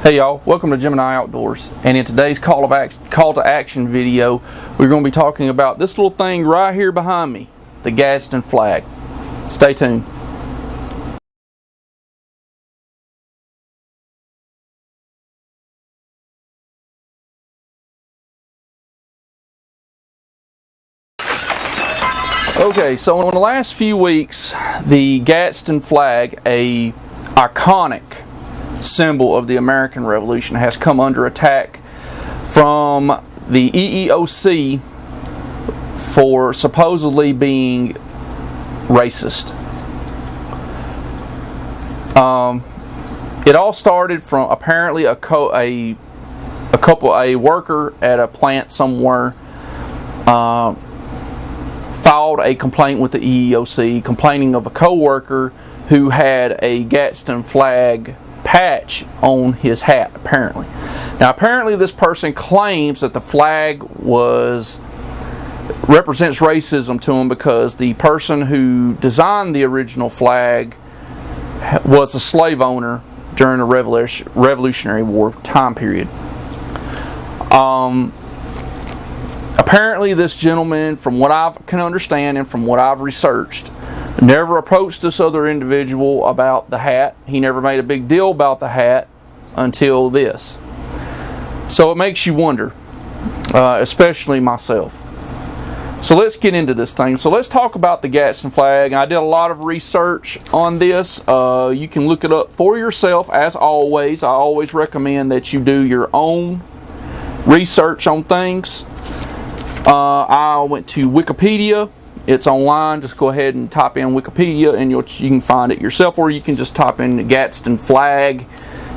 Hey y'all, welcome to Gemini Outdoors, and in today's call to action video we're going to be talking about this little thing right here behind me, the Gadsden flag. Stay tuned. Okay, so in the last few weeks the Gadsden flag, a iconic symbol of the American Revolution, has come under attack from the EEOC for supposedly being racist. It all started from apparently a worker at a plant somewhere filed a complaint with the EEOC complaining of a co-worker who had a Gadsden flag patch on his hat, apparently. Now, apparently this person claims that the flag represents racism to him because the person who designed the original flag was a slave owner during the Revolutionary War time period. Apparently this gentleman, from what I can understand and from what I've researched, never approached this other individual about the hat. He never made a big deal about the hat until this. So it makes you wonder, especially myself. So let's get into this thing. So let's talk about the Gadsden flag. I did a lot of research on this. You can look it up for yourself. As always, I always recommend that you do your own research on things. I went to Wikipedia. It's online. Just go ahead and type in Wikipedia and you can find it yourself, or you can just type in the Gadsden flag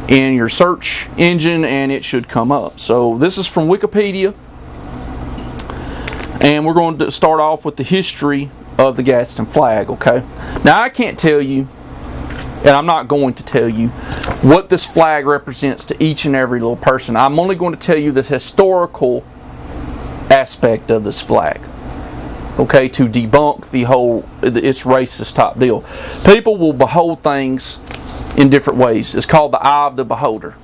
in your search engine and it should come up. So this is from Wikipedia, and we're going to start off with the history of the Gadsden flag, okay? Now, I can't tell you, and I'm not going to tell you, what this flag represents to each and every little person. I'm only going to tell you the historical aspect of this flag, okay, to debunk it's racist type deal. People will behold things in different ways. It's called the eye of the beholder,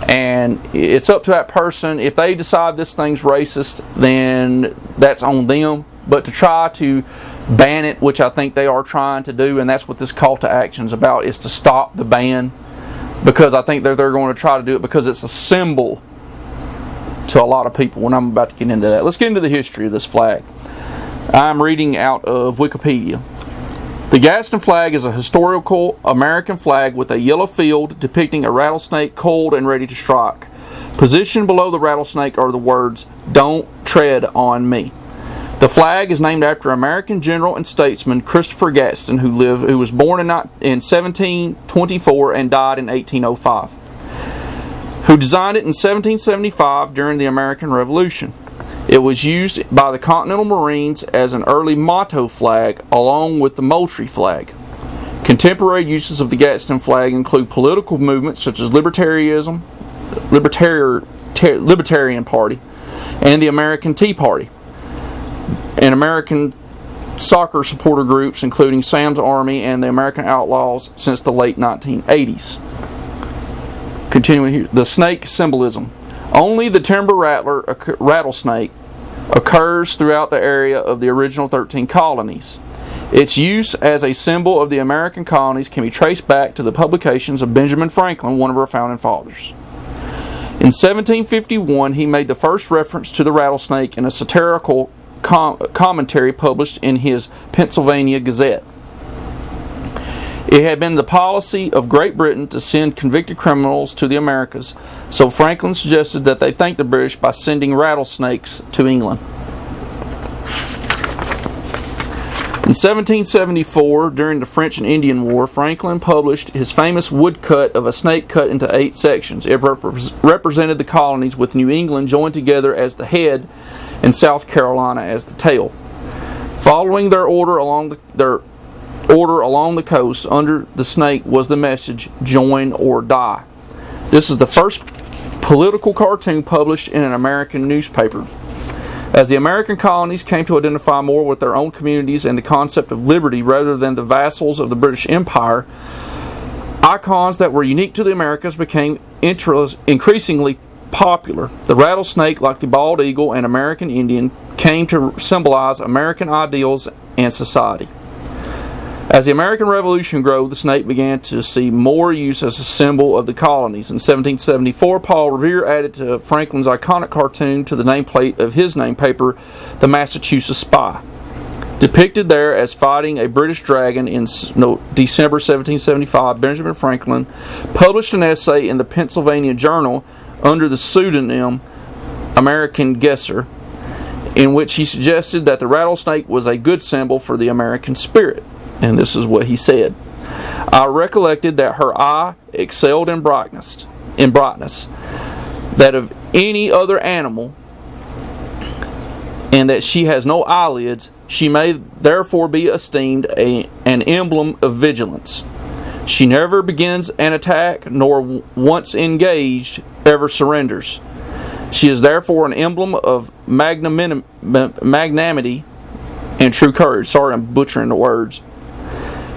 and it's up to that person. If they decide this thing's racist, then that's on them. But to try to ban it, which I think they are trying to do, and that's what this call to action is about, is to stop the ban, because I think they're going to try to do it because it's a symbol to a lot of people, and I'm about to get into that. Let's get into the history of this flag. I'm reading out of Wikipedia. The Gadsden flag is a historical American flag with a yellow field depicting a rattlesnake coiled and ready to strike. Positioned below the rattlesnake are the words, "Don't tread on me." The flag is named after American general and statesman Christopher Gadsden, who was born in 1724 and died in 1805. Who designed it in 1775 during the American Revolution. It was used by the Continental Marines as an early motto flag along with the Moultrie flag. Contemporary uses of the Gadsden flag include political movements such as Libertarian Party and the American Tea Party, and American soccer supporter groups including Sam's Army and the American Outlaws since the late 1980s. Continuing here, the snake symbolism. Only the timber rattler, a rattlesnake, occurs throughout the area of the original 13 colonies. Its use as a symbol of the American colonies can be traced back to the publications of Benjamin Franklin, one of our founding fathers. In 1751, he made the first reference to the rattlesnake in a satirical commentary published in his Pennsylvania Gazette. It had been the policy of Great Britain to send convicted criminals to the Americas, so Franklin suggested that they thank the British by sending rattlesnakes to England. In 1774, during the French and Indian War, Franklin published his famous woodcut of a snake cut into 8 sections. It represented the colonies, with New England joined together as the head and South Carolina as the tail. Following their order along the coast, under the snake was the message, "Join or die." This is the first political cartoon published in an American newspaper. As the American colonies came to identify more with their own communities and the concept of liberty rather than the vassals of the British Empire, icons that were unique to the Americas became increasingly popular. The rattlesnake, like the bald eagle and American Indian, came to symbolize American ideals and society. As the American Revolution grew, the snake began to see more use as a symbol of the colonies. In 1774, Paul Revere added to Franklin's iconic cartoon to the nameplate of his name paper, the Massachusetts Spy. Depicted there as fighting a British dragon in December 1775, Benjamin Franklin published an essay in the Pennsylvania Journal under the pseudonym American Guesser, in which he suggested that the rattlesnake was a good symbol for the American spirit. And this is what he said. I recollected that her eye excelled in brightness, that of any other animal, and that she has no eyelids. She may therefore be esteemed an emblem of vigilance. She never begins an attack, nor once engaged ever surrenders. She is therefore an emblem of magnanimity and true courage. Sorry, I'm butchering the words.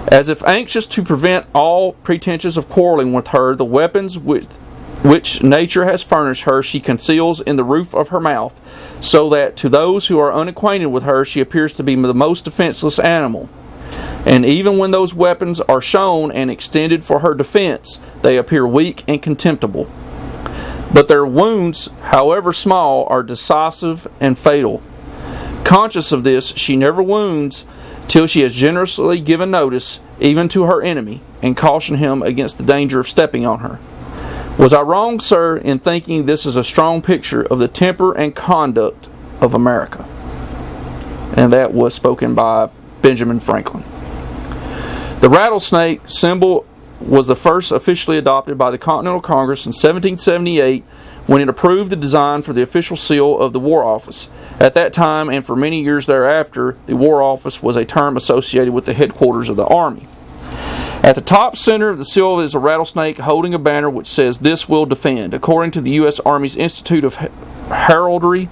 As if anxious to prevent all pretensions of quarreling with her, the weapons which nature has furnished her she conceals in the roof of her mouth, so that to those who are unacquainted with her she appears to be the most defenseless animal. And even when those weapons are shown and extended for her defense, they appear weak and contemptible. But their wounds, however small, are decisive and fatal. Conscious of this, she never wounds till she has generously given notice, even to her enemy, and cautioned him against the danger of stepping on her. Was I wrong, sir, in thinking this is a strong picture of the temper and conduct of America? And that was spoken by Benjamin Franklin. The rattlesnake symbol was the first officially adopted by the Continental Congress in 1778, when it approved the design for the official seal of the War Office. At that time, and for many years thereafter, the War Office was a term associated with the headquarters of the Army. At the top center of the seal is a rattlesnake holding a banner which says, "This will defend." According to the U.S. Army's Institute of Heraldry,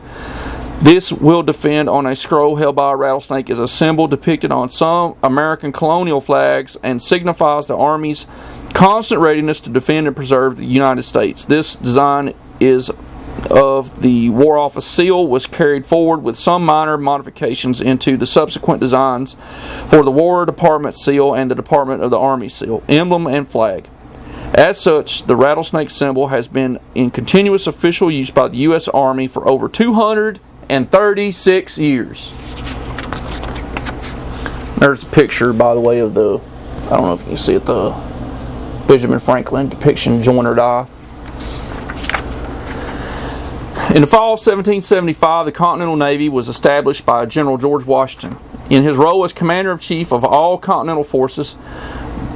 "This will defend" on a scroll held by a rattlesnake is a symbol depicted on some American colonial flags and signifies the Army's constant readiness to defend and preserve the United States. This design of the War Office seal was carried forward with some minor modifications into the subsequent designs for the War Department seal and the Department of the Army seal, emblem, and flag. As such, the rattlesnake symbol has been in continuous official use by the U.S. Army for over 236 years. There's a picture, by the way, of the, I don't know if you can see it, the Benjamin Franklin depiction, jointed eye. In the fall of 1775, the Continental Navy was established by General George Washington. In his role as Commander-in-Chief of all Continental forces,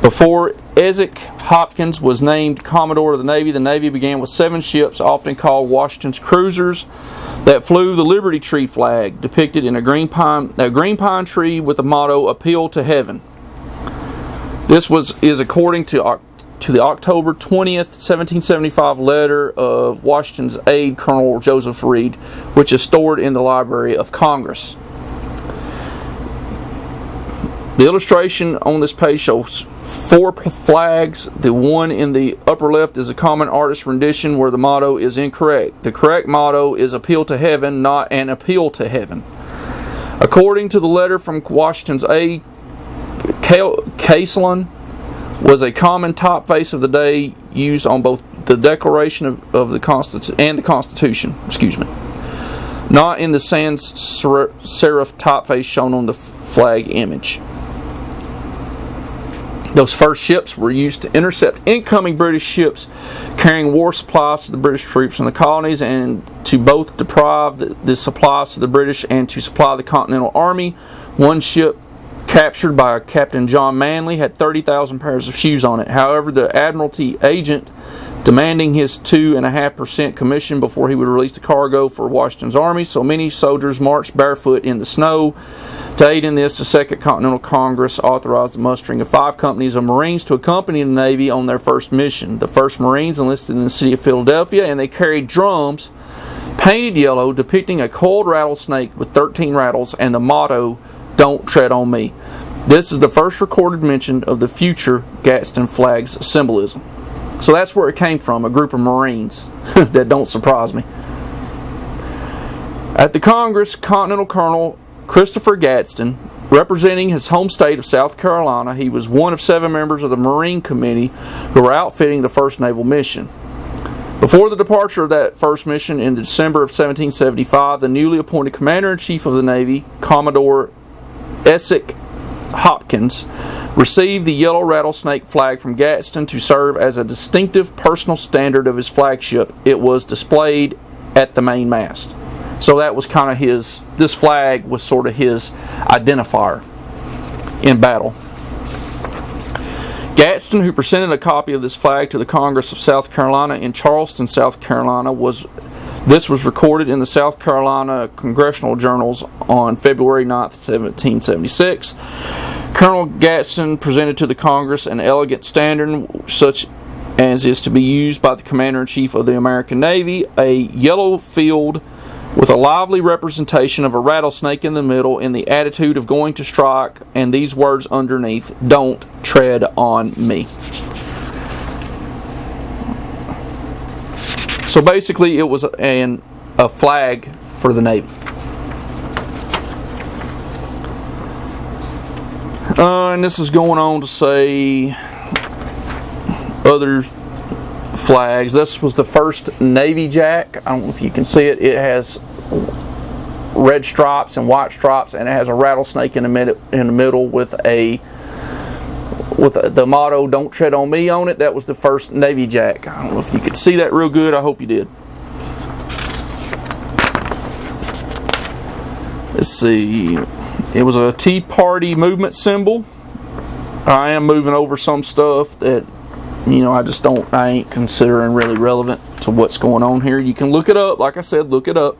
before Isaac Hopkins was named Commodore of the Navy began with 7 ships, often called Washington's cruisers, that flew the Liberty Tree flag, depicted in a green pine tree with the motto, "Appeal to Heaven." This is according to the October 20th, 1775 letter of Washington's aide, Colonel Joseph Reed, which is stored in the Library of Congress. The illustration on this page shows 4 flags. The one in the upper left is a common artist rendition where the motto is incorrect. The correct motto is "Appeal to Heaven," not "An Appeal to Heaven." According to the letter from Washington's aide, Caseline was a common typeface of the day used on both the Declaration of the Constitution and the Constitution, not in the sans serif typeface shown on the flag image. Those first ships were used to intercept incoming British ships carrying war supplies to the British troops in the colonies, and to both deprive the supplies to the British and to supply the Continental Army. One ship, captured by Captain John Manley, had 30,000 pairs of shoes on it. However, the Admiralty agent, demanding his 2.5% commission before he would release the cargo for Washington's army, so many soldiers marched barefoot in the snow. To aid in this, the Second Continental Congress authorized the mustering of 5 companies of Marines to accompany the Navy on their first mission. The first Marines enlisted in the city of Philadelphia, and they carried drums painted yellow depicting a coiled rattlesnake with 13 rattles and the motto, "Don't tread on me." This is the first recorded mention of the future Gadsden flag's symbolism. So that's where it came from, a group of Marines. That don't surprise me. At the Congress, Continental Colonel Christopher Gadsden, representing his home state of South Carolina, he was one of 7 members of the Marine Committee who were outfitting the first naval mission. Before the departure of that first mission in December of 1775, the newly appointed Commander-in-Chief of the Navy, Commodore Essex Hopkins, received the yellow rattlesnake flag from Gadsden to serve as a distinctive personal standard of his flagship. It was displayed at the main mast. So that was kind of his, this flag was sort of his identifier in battle. Gadsden, who presented a copy of this flag to the Congress of South Carolina in Charleston, South Carolina, this was recorded in the South Carolina Congressional Journals on February 9th, 1776. Colonel Gadsden presented to the Congress an elegant standard such as is to be used by the Commander-in-Chief of the American Navy, a yellow field with a lively representation of a rattlesnake in the middle in the attitude of going to strike, and these words underneath, "Don't tread on me." So basically it was a flag for the Navy. And this is going on to say other flags. This was the first Navy Jack. I don't know if you can see it. It has red stripes and white stripes, and it has a rattlesnake in the middle with the motto "Don't tread on me" on it. That was the first Navy Jack. I don't know if you could see that real good. I hope you did. Let's see. It was a Tea Party movement symbol. I am moving over some stuff that, you know, I ain't considering really relevant to what's going on here. You can look it up. Like I said, look it up.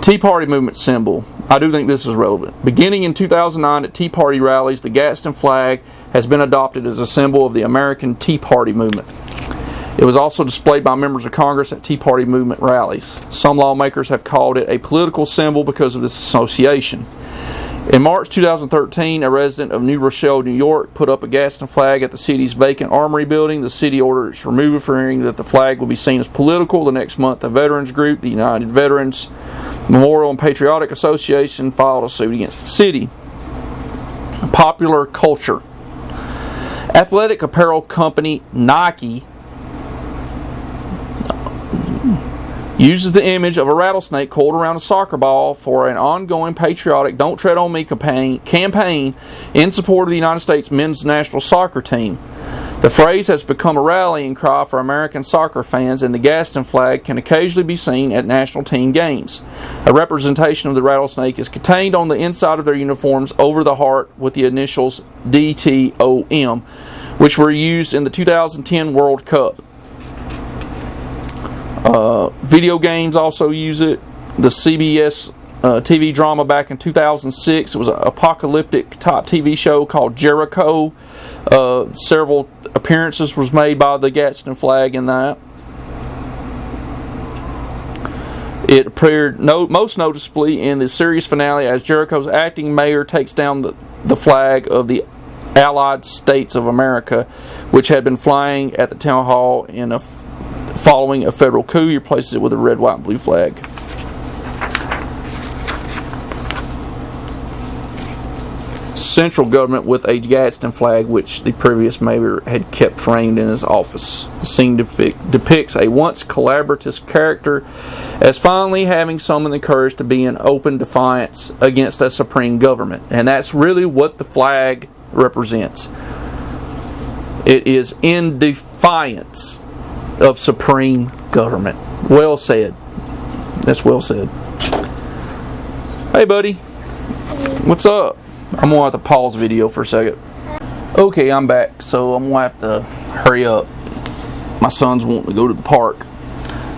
Tea Party movement symbol. I do think this is relevant. Beginning in 2009 at Tea Party rallies, the Gadsden flag has been adopted as a symbol of the American Tea Party movement. It was also displayed by members of Congress at Tea Party movement rallies. Some lawmakers have called it a political symbol because of this association. In March 2013, a resident of New Rochelle, New York, put up a Gadsden flag at the city's vacant Armory building. The city ordered its removal, fearing that the flag will be seen as political. The next month, a veterans group, the United Veterans Memorial and Patriotic Association, filed a suit against the city. Popular culture. Athletic apparel company Nike uses the image of a rattlesnake coiled around a soccer ball for an ongoing patriotic "Don't Tread on Me" campaign in support of the United States men's national soccer team. The phrase has become a rallying cry for American soccer fans, and the Gadsden flag can occasionally be seen at national team games. A representation of the rattlesnake is contained on the inside of their uniforms over the heart with the initials DTOM, which were used in the 2010 World Cup. Video games also use it. The CBS TV drama back in 2006, it was an apocalyptic type TV show called Jericho. Several appearances was made by the Gadsden flag in that. It appeared most noticeably in the series finale as Jericho's acting mayor takes down the flag of the Allied States of America, which had been flying at the town hall following a federal coup. He replaces it with a red, white, and blue flag. Central government with a Gadsden flag, which the previous mayor had kept framed in his office. The scene depicts a once collaborative character as finally having summoned the courage to be in open defiance against a supreme government. And that's really what the flag represents. It is in defiance of supreme government. Well said. That's well said. Hey, buddy. What's up? I'm going to have to pause the video for a second. Okay, I'm back, so I'm going to have to hurry up. My son's wanting to go to the park.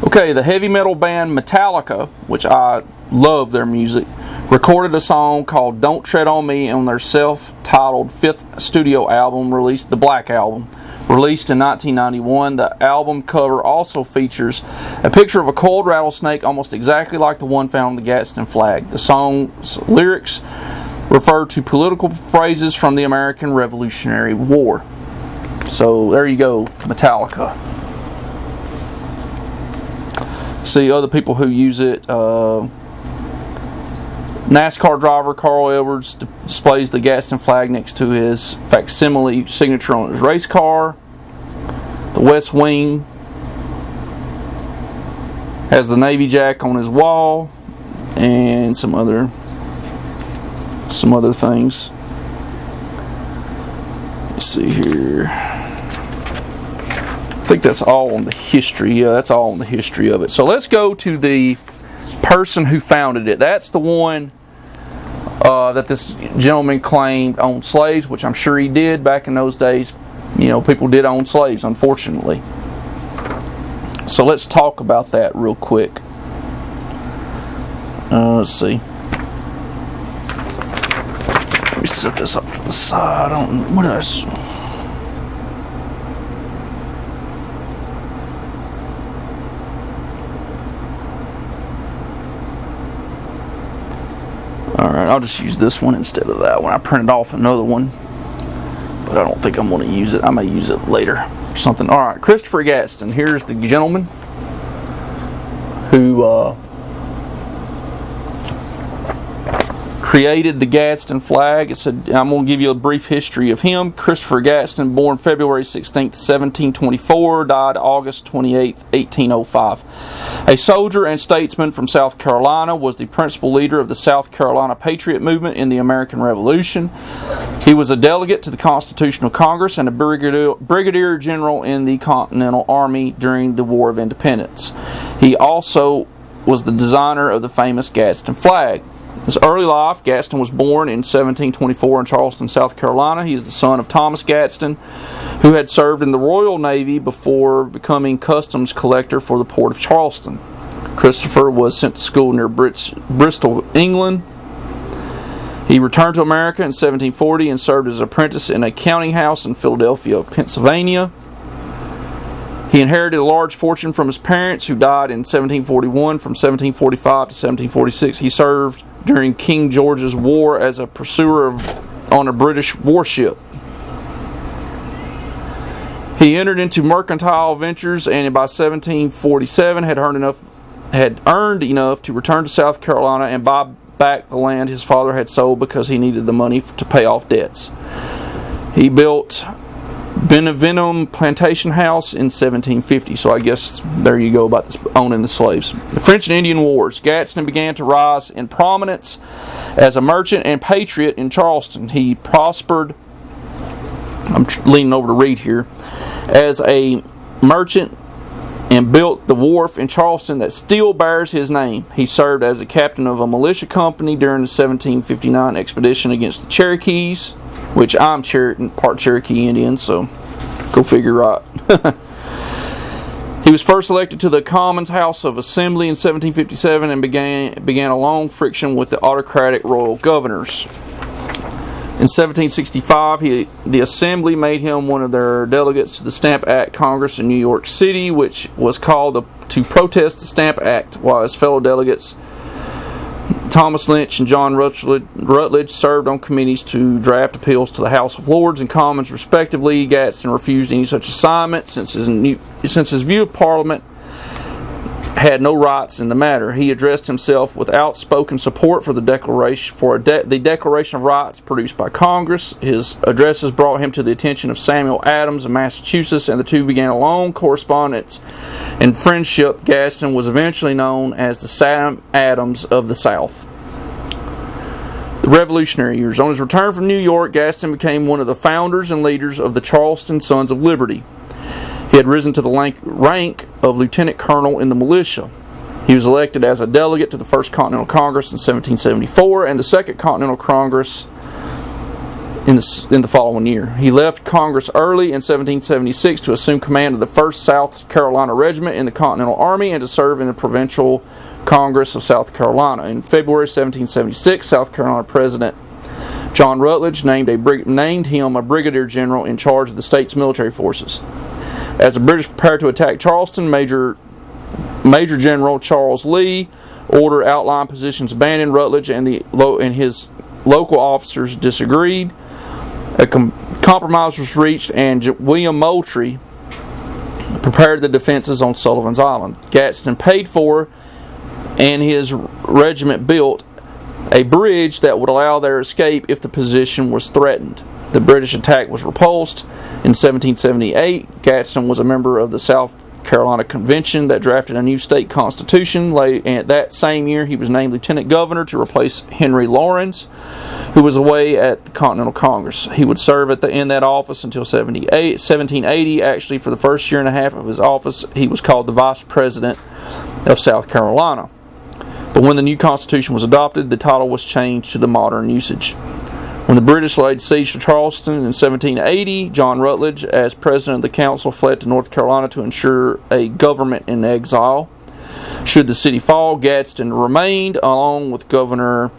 Okay, the heavy metal band Metallica, which I love their music, recorded a song called "Don't Tread on Me" on their self-titled 5th studio album, released the Black Album. Released in 1991, the album cover also features a picture of a coiled rattlesnake almost exactly like the one found on the Gadsden flag. The song's lyrics refer to political phrases from the American Revolutionary War. So there you go, Metallica. See other people who use it. NASCAR driver Carl Edwards displays the Gadsden flag next to his facsimile signature on his race car. The West Wing has the Navy Jack on his wall, and some other things. Let's see here. I think that's all on the history. Yeah, that's all on the history of it. So let's go to the person who founded it. That's the one that this gentleman claimed owned slaves, which I'm sure he did back in those days. You know, people did own slaves, unfortunately. So let's talk about that real quick. Let's see. Let me set this up to the side. What did I say? Alright, I'll just use this one instead of that one. I printed off another one, but I don't think I'm going to use it. I may use it later or something. Alright, Christopher Gadsden. Here's the gentleman who created the Gadsden flag. I'm going to give you a brief history of him. Christopher Gadsden, born February 16th, 1724, died August 28th, 1805. A soldier and statesman from South Carolina, was the principal leader of the South Carolina Patriot Movement in the American Revolution. He was a delegate to the Constitutional Congress and a brigadier general in the Continental Army during the War of Independence. He also was the designer of the famous Gadsden flag. His early life, Gadsden was born in 1724 in Charleston, South Carolina. He is the son of Thomas Gadsden, who had served in the Royal Navy before becoming customs collector for the port of Charleston. Christopher was sent to school near Bristol, England. He returned to America in 1740 and served as an apprentice in a counting house in Philadelphia, Pennsylvania. He inherited a large fortune from his parents, who died in 1741. From 1745 to 1746, he served during King George's War as a pursuer on a British warship. He entered into mercantile ventures, and by 1747 had earned enough to return to South Carolina and buy back the land his father had sold because he needed the money to pay off debts. He built Benevenum Plantation House in 1750. So I guess there you go about this, owning the slaves. The French and Indian Wars. Gadsden began to rise in prominence as a merchant and patriot in Charleston. He prospered, I'm leaning over to read here, as a merchant and built the wharf in Charleston that still bears his name. He served as a captain of a militia company during the 1759 expedition against the Cherokees, which I'm part Cherokee Indian, so go figure, right? He was first elected to the Commons House of Assembly in 1757 and began a long friction with the autocratic royal governors. In 1765, the Assembly made him one of their delegates to the Stamp Act Congress in New York City, which was called to protest the Stamp Act, while his fellow delegates Thomas Lynch and John Rutledge served on committees to draft appeals to the House of Lords and Commons, respectively. Gadsden refused any such assignment since his view of Parliament had no rights in the matter. He addressed himself with outspoken support for the Declaration of Rights produced by Congress. His addresses brought him to the attention of Samuel Adams of Massachusetts, and the two began a long correspondence and friendship. Gadsden was eventually known as the Sam Adams of the South. The Revolutionary years. On his return from New York, Gadsden became one of the founders and leaders of the Charleston Sons of Liberty. He had risen to the rank of lieutenant colonel in the militia. He was elected as a delegate to the First Continental Congress in 1774 and the Second Continental Congress in the following year. He left Congress early in 1776 to assume command of the 1st South Carolina Regiment in the Continental Army and to serve in the Provincial Congress of South Carolina. In February 1776, South Carolina President John Rutledge named him a brigadier general in charge of the state's military forces. As the British prepared to attack Charleston, Major General Charles Lee ordered outlying positions abandoned. Rutledge and his local officers disagreed. A compromise was reached, and William Moultrie prepared the defenses on Sullivan's Island. Gadsden paid for and his regiment built a bridge that would allow their escape if the position was threatened. The British attack was repulsed. In 1778, Gadsden was a member of the South Carolina Convention that drafted a new state constitution, and that same year he was named lieutenant governor to replace Henry Lawrence, who was away at the Continental Congress. He would serve in that office until 1780. Actually, for the first year and a half of his office, he was called the Vice President of South Carolina. But when the new constitution was adopted, the title was changed to the modern usage. When the British laid siege to Charleston in 1780, John Rutledge, as president of the council, fled to North Carolina to ensure a government in exile. Should the city fall, Gadsden remained, along with Governor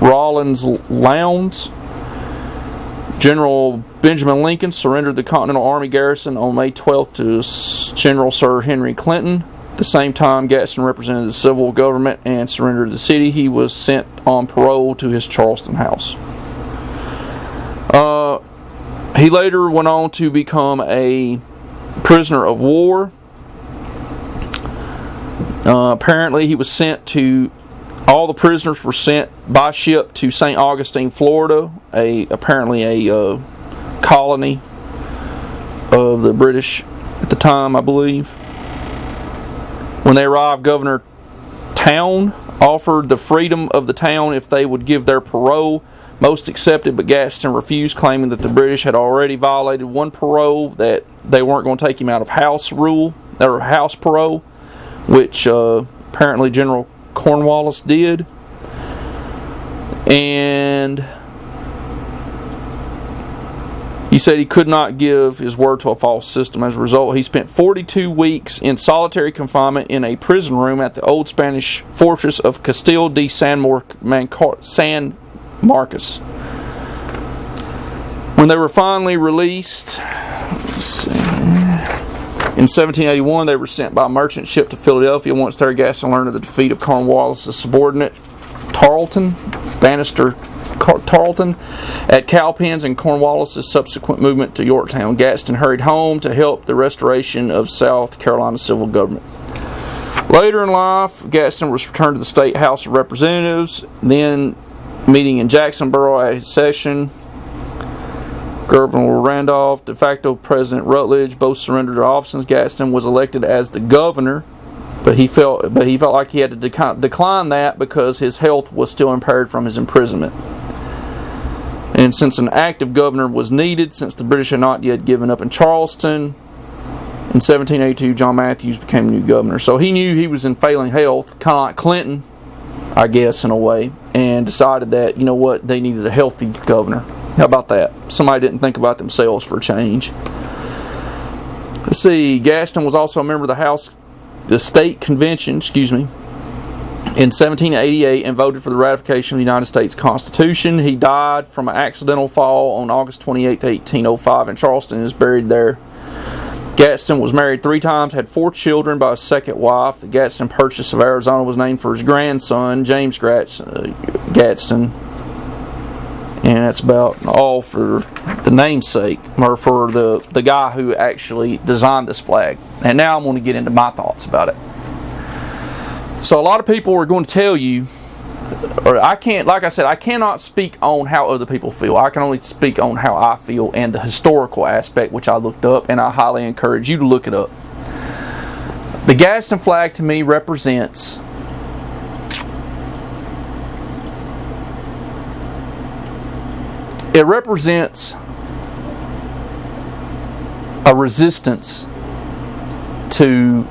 Rawlins Lowndes. General Benjamin Lincoln surrendered the Continental Army garrison on May 12th to General Sir Henry Clinton. At the same time, Gadsden represented the civil government and surrendered the city. He was sent on parole to his Charleston house. He later went on to become a prisoner of war. Apparently, he was sent to. All the prisoners were sent by ship to St. Augustine, Florida, apparently a colony of the British at the time, I believe. When they arrived, Governor Towne offered the freedom of the town if they would give their parole. Most accepted, but Gadsden refused, claiming that the British had already violated one parole, that they weren't going to take him out of house rule or house parole, which apparently General Cornwallis did. And he said he could not give his word to a false system. As a result, he spent 42 weeks in solitary confinement in a prison room at the old Spanish fortress of Castillo de San Marcos. When they were finally released, in 1781, they were sent by a merchant ship to Philadelphia. Once there, Gadsden learned of the defeat of Cornwallis' subordinate Bannister Tarleton at Cowpens and Cornwallis' subsequent movement to Yorktown. Gadsden hurried home to help the restoration of South Carolina's civil government. Later in life, Gadsden was returned to the State House of Representatives, then meeting in Jacksonboro at his session. Governor Randolph, de facto President Rutledge, both surrendered their offices. Gadsden was elected as the governor, but he felt like he had to decline that because his health was still impaired from his imprisonment. And since an active governor was needed, since the British had not yet given up in Charleston, in 1782, John Matthews became new governor. So he knew he was in failing health, kind of like Clinton, I guess, in a way, and decided that, you know what, they needed a healthy governor. How about that? Somebody didn't think about themselves for a change. Let's see, Gadsden was also a member of the state convention, in 1788 and voted for the ratification of the United States Constitution. He died from an accidental fall on August 28, 1805 in Charleston and is buried there. Gadsden was married 3 times, had 4 children by his second wife. The Gadsden Purchase of Arizona was named for his grandson, James Gadsden. And that's about all for the namesake, or for the guy who actually designed this flag. And now I'm going to get into my thoughts about it. So a lot of people are going to tell you, or I cannot speak on how other people feel. I can only speak on how I feel and the historical aspect, which I looked up, and I highly encourage you to look it up. The Gadsden flag to me represents a resistance to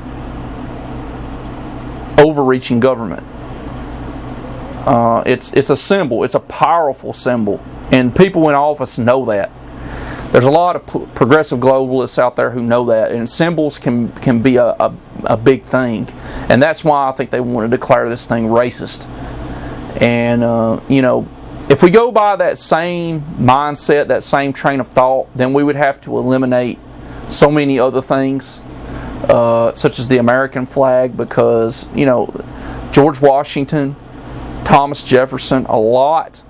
overreaching government. It's a symbol. It's a powerful symbol, and people in office know that. There's a lot of progressive globalists out there who know that, and symbols can be a big thing, and that's why I think they want to declare this thing racist. And if we go by that same mindset, that same train of thought, then we would have to eliminate so many other things, such as the American flag, because George Washington, Thomas Jefferson, a lot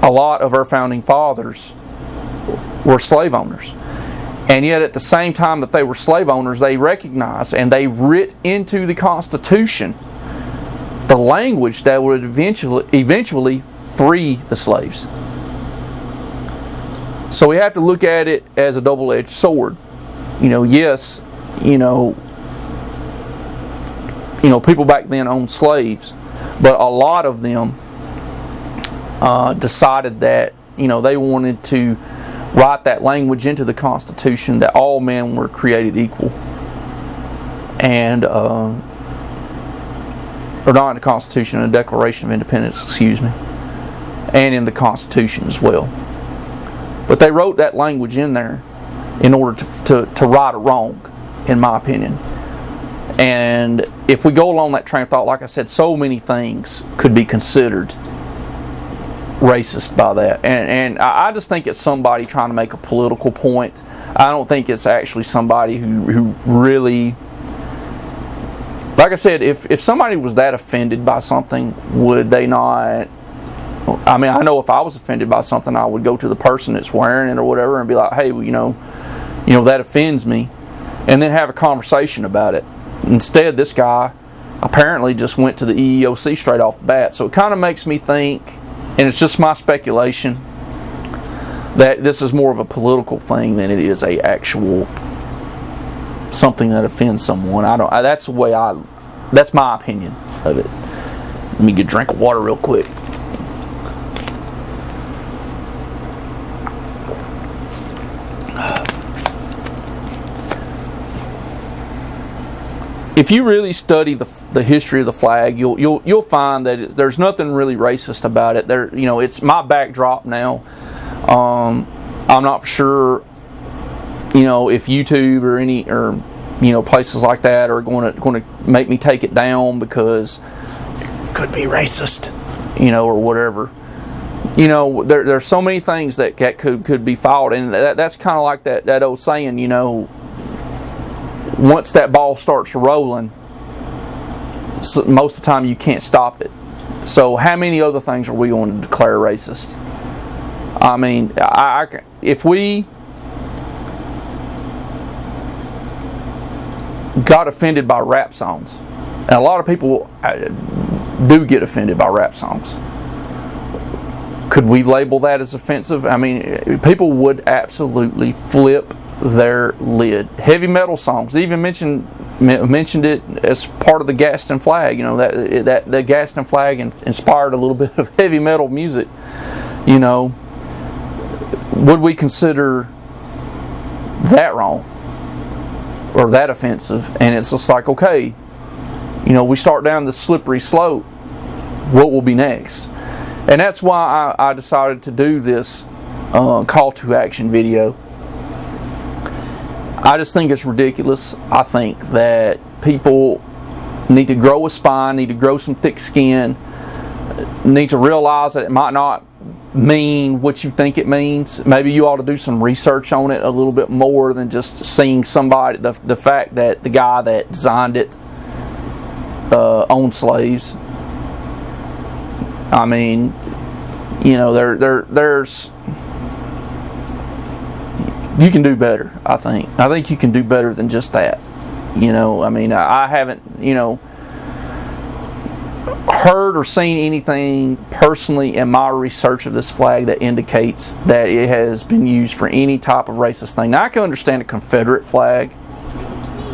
a lot of our founding fathers were slave owners. And yet at the same time that they were slave owners, they recognized and they writ into the Constitution the language that would eventually free the slaves. So we have to look at it as a double-edged sword. Yes, people back then owned slaves, but a lot of them decided that they wanted to write that language into the Constitution that all men were created equal, and or not in the Constitution, in the Declaration of Independence, excuse me, and in the Constitution as well. But they wrote that language in there in order to right a wrong, in my opinion. And if we go along that train of thought, like I said, so many things could be considered racist by that. And I just think it's somebody trying to make a political point. I don't think it's actually somebody who really... Like I said, if somebody was that offended by something, would they not... I mean, I know if I was offended by something, I would go to the person that's wearing it or whatever and be like, hey, that offends me, and then have a conversation about it. Instead, this guy apparently just went to the EEOC straight off the bat. So it kind of makes me think, and it's just my speculation, that this is more of a political thing than it is a actual something that offends someone. That's my opinion of it. Let me get a drink of water real quick. If you really study the history of the flag, you'll find that there's nothing really racist about it. It's my backdrop now. I'm not sure, if YouTube or places like that are going to make me take it down because it could be racist, or whatever. There's so many things that could be filed, and that's kind of like that old saying, once that ball starts rolling, most of the time you can't stop it. So how many other things are we going to declare racist? I mean, if we got offended by rap songs, and a lot of people do get offended by rap songs, could we label that as offensive? I mean, people would absolutely flip their lid. Heavy metal songs, even mentioned it as part of the Gadsden flag. That the Gadsden flag inspired a little bit of heavy metal music. Would we consider that wrong or that offensive? And it's just like, okay, we start down the slippery slope. What will be next? And that's why I decided to do this call to action video. I just think it's ridiculous. I think that people need to grow a spine, need to grow some thick skin, need to realize that it might not mean what you think it means. Maybe you ought to do some research on it a little bit more than just seeing somebody, the fact that the guy that designed it owned slaves. I mean, there's... You can do better, I think. I think you can do better than just that. I mean, I haven't, heard or seen anything personally in my research of this flag that indicates that it has been used for any type of racist thing. Now, I can understand a Confederate flag.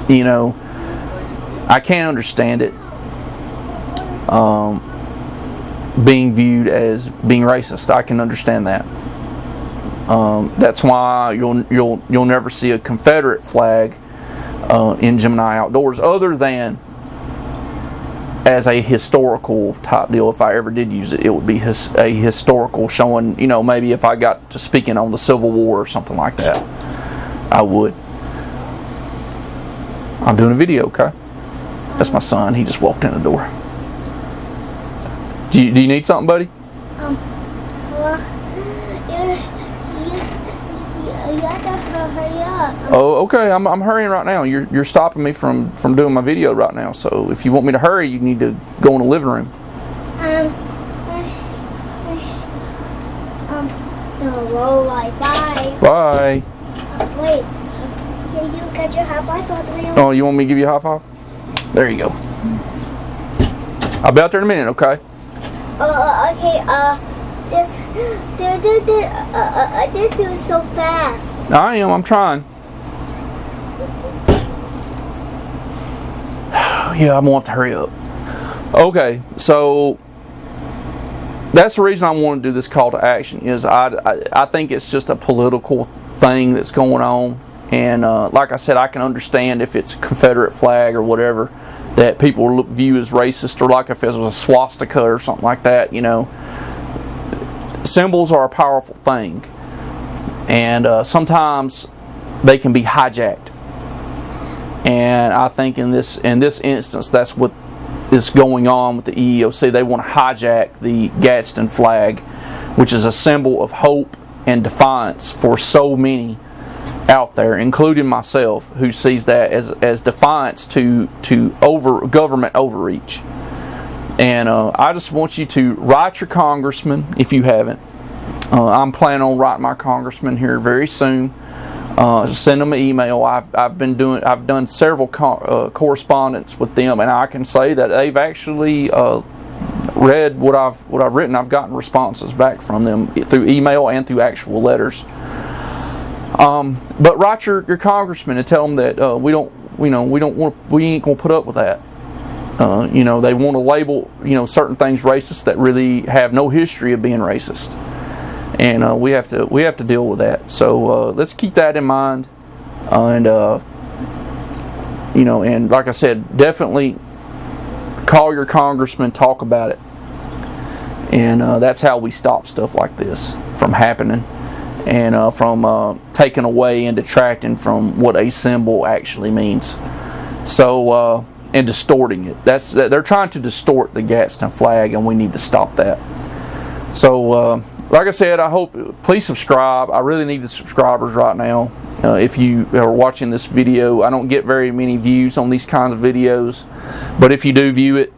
I can't understand it being viewed as being racist. I can understand that. That's why you'll never see a Confederate flag in Gemini Outdoors, other than as a historical type deal. If I ever did use it, it would be a historical showing. Maybe if I got to speaking on the Civil War or something like that, I would. I'm doing a video, okay? That's my son. He just walked in the door. Do you need something, buddy? Oh, okay. I'm hurrying right now. You're stopping me from doing my video right now. So if you want me to hurry, you need to go in the living room. Well, like, bye. Bye. Wait. Can you get your high five on the wheel? Oh, you want me to give you a high five? There you go. I'll be out there in a minute, okay? Okay, this is so fast. I am, I'm trying. Yeah, I'm gonna have to hurry up. Okay, so that's the reason I want to do this call to action. Is I think it's just a political thing that's going on, and like I said, I can understand if it's a Confederate flag or whatever that people view as racist, or like if it was a swastika or something like that. You know, symbols are a powerful thing, and sometimes they can be hijacked. And I think in this instance, that's what is going on with the EEOC. They want to hijack the Gadsden flag, which is a symbol of hope and defiance for so many out there, including myself, who sees that as defiance to government overreach. And I just want you to write your congressman if you haven't. I'm planning on writing my congressman here very soon. Send them an email. I've done several correspondence with them, and I can say that they've actually read what I've written. I've gotten responses back from them through email and through actual letters. But write your congressman and tell them that we ain't gonna put up with that. They want to label certain things racist that really have no history of being racist. And we have to deal with that. So let's keep that in mind, and and like I said, definitely call your congressman, talk about it, and that's how we stop stuff like this from happening, and from taking away and detracting from what a symbol actually means. So and distorting it. They're trying to distort the Gadsden flag, and we need to stop that. So. Like I said, please subscribe. I really need the subscribers right now. If you are watching this video, I don't get very many views on these kinds of videos. But if you do view it,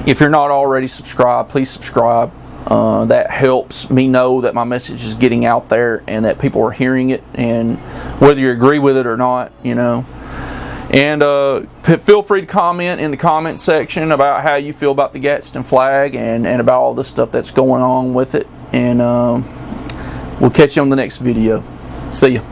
if you're not already subscribed, please subscribe. That helps me know that my message is getting out there and that people are hearing it, and whether you agree with it or not, And feel free to comment in the comment section about how you feel about the Gadsden flag and about all the stuff that's going on with it. And we'll catch you on the next video. See ya.